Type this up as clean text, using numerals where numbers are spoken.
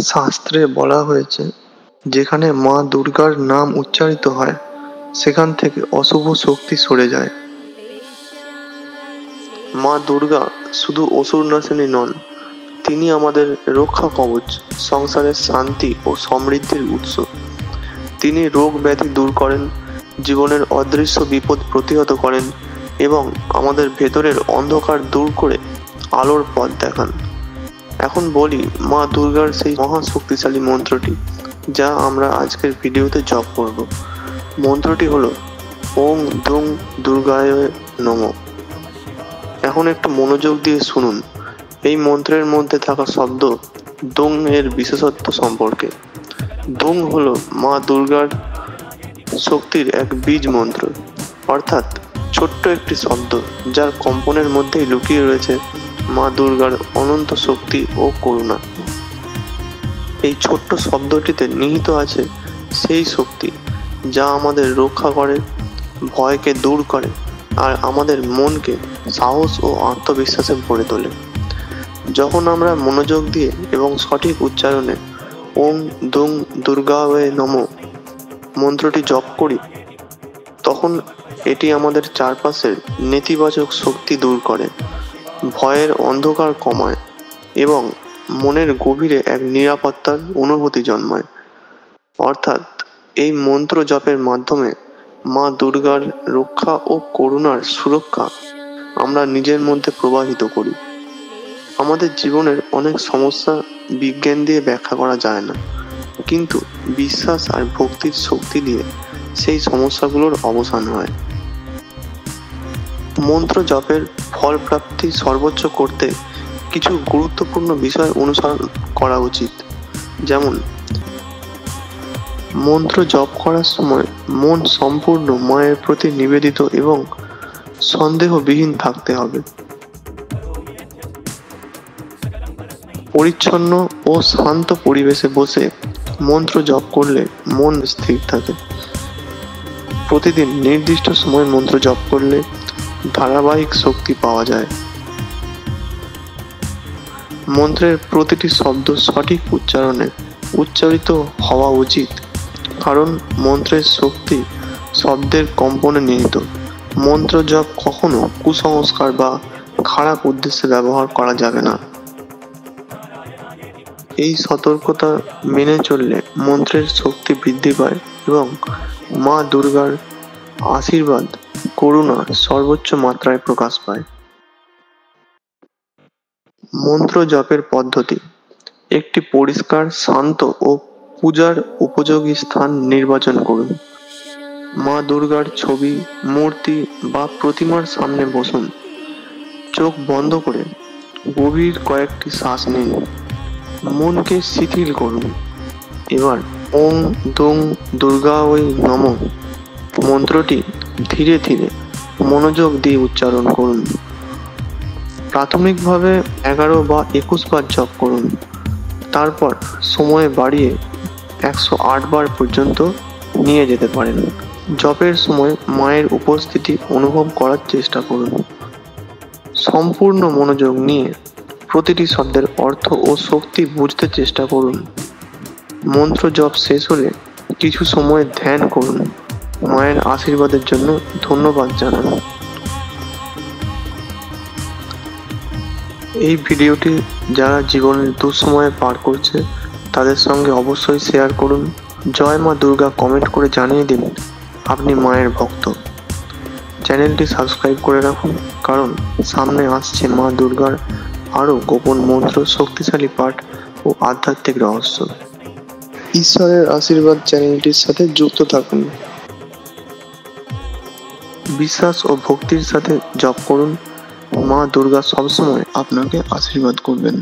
শাস্ত্রে বলা হয়েছে, যেখানে মা দুর্গার নাম উচ্চারিত হয় সেখান থেকে অশুভ শক্তি সরে যায়। মা দুর্গা শুধু অসুর নাশিনী নন, তিনি আমাদের রক্ষা কবচ, সংসারের শান্তি ও সমৃদ্ধির উৎস। তিনি রোগ ব্যাধি দূর করেন, জীবনের অদৃশ্য বিপদ প্রতিহত করেন এবং আমাদের ভেতরের অন্ধকার দূর করে আলোর পথ দেখান। এখন বলি মা দুর্গার সেই মহা শক্তিশালী মন্ত্রটি যা আমরা আজকের ভিডিওতে জপ করব। মন্ত্রটি হলো ওং দুং দুর্গায় নমঃ। এখন একটু মনোযোগ দিয়ে শুনুন এই মন্ত্রের মধ্যে থাকা শব্দ দুং এর বিশেষত্ব সম্পর্কে। দুং হলো মা দুর্গার শক্তির এক বীজ মন্ত্র, অর্থাৎ ছোট্ট একটি শব্দ যার কম্পনের মধ্যেই লুকিয়ে রয়েছে মা দুর্গার অনন্ত শক্তি ও করুণা। এই ছোট্ট শব্দটিতে নিহিত আছে সেই শক্তি যা আমাদের রক্ষা করে, ভয়কে দূর করে আর আমাদের মনকে সাহস ও আত্মবিশ্বাসে ভরে তোলে। যখন আমরা মনোযোগ দিয়ে এবং সঠিক উচ্চারণে ওং দুং দুর্গায় নমঃ মন্ত্রটি জপ করি, তখন এটি আমাদের চারপাশের নেতিবাচক শক্তি দূর করে, ভয়ের অন্ধকার কমায় এবং মনের গভীরে এক নিরাপত্তার অনুভূতি জন্মায়। অর্থাৎ এই মন্ত্র জপের মাধ্যমে মা দুর্গার রক্ষা ও করুণার সুরক্ষা আমরা নিজের মধ্যে প্রবাহিত করি। আমাদের জীবনের অনেক সমস্যা বিজ্ঞান দিয়ে ব্যাখ্যা করা যায় না, কিন্তু বিশ্বাস আর ভক্তির শক্তি দিয়ে সেই সমস্যাগুলোর অবসান হয়। মন্ত্র জপের ফল প্রাপ্তি সর্বোচ্চ করতে কিছু গুরুত্বপূর্ণ বিষয় অনুসরণ করা উচিত। যেমন, মন্ত্র জপ করার সময় মন সম্পূর্ণ মায়ের প্রতি নিবেদিত এবং সন্দেহবিহীন থাকতে হবে। পরিচ্ছন্ন ও শান্ত পরিবেশে বসে মন্ত্র জপ করলে মন স্থির থাকে। প্রতিদিন নির্দিষ্ট সময় মন্ত্র জপ করলে ধারাবাহিক শক্তি পাওয়া যায়। মন্ত্রের প্রতিটি শব্দ সঠিক উচ্চারণে উচ্চারিত হওয়া উচিত, কারণ মন্ত্রের শক্তি শব্দের কম্পনে নিহিত। মন্ত্র জপ কখনো কুসংস্কার বা খারাপ উদ্দেশ্যে ব্যবহার করা যাবে না। এই সতর্কতা মেনে চললে মন্ত্রের শক্তি বৃদ্ধি পায় এবং মা দুর্গার আশীর্বাদ, করুণা সর্বোচ্চ মাত্রায় প্রকাশ পায়। মন্ত্র জপের পদ্ধতি: একটি পরিষ্কার, শান্ত ও পূজার উপযোগী স্থান নির্বাচন করুন। মা দুর্গার ছবি, মূর্তি বা প্রতিমার সামনে বসুন। চোখ বন্ধ করে গভীর কয়েকটি শ্বাস নিন। মনকে শিথিল করুন। এবার ওং দুং দুর্গায় নমঃ মন্ত্রটি ধীরে ধীরে মনোযোগ দিয়ে উচ্চারণ করুন। প্রাথমিকভাবে 11 বা 21 বার জপ করুন, তারপর সময় বাড়িয়ে 108 বার পর্যন্ত নিয়ে যেতে পারেন। জপের সময় মায়ের উপস্থিতি অনুভব করার চেষ্টা করুন। সম্পূর্ণ মনোযোগ নিয়ে প্রতিটি শব্দের অর্থ ও শক্তি বুঝতে চেষ্টা করুন। মন্ত্র জপ শেষ হলে কিছু সময় ধ্যান করুন। মায়ের আশীর্বাদের জন্য ধন্যবাদ জানান। এই ভিডিওটি যারা জীবনের দুঃসময়ে পার করছে তাদের সঙ্গে অবশ্যই শেয়ার করুন। জয় মা দুর্গা কমেন্ট করে জানিয়ে দিন আপনি মায়ের ভক্ত। চ্যানেলটি সাবস্ক্রাইব করে রাখুন, কারণ সামনে আসছে মা দুর্গার আরও গোপন মন্ত্র, শক্তিশালী পাঠ ও আধ্যাত্মিক রহস্য। ঈশ্বরের আশীর্বাদ চ্যানেলটির সাথে যুক্ত থাকুন। বিশ্বাস ও ভক্তির সাথে জপ করুন। মা দুর্গা সবসময় আপনাকে আশীর্বাদ করবেন।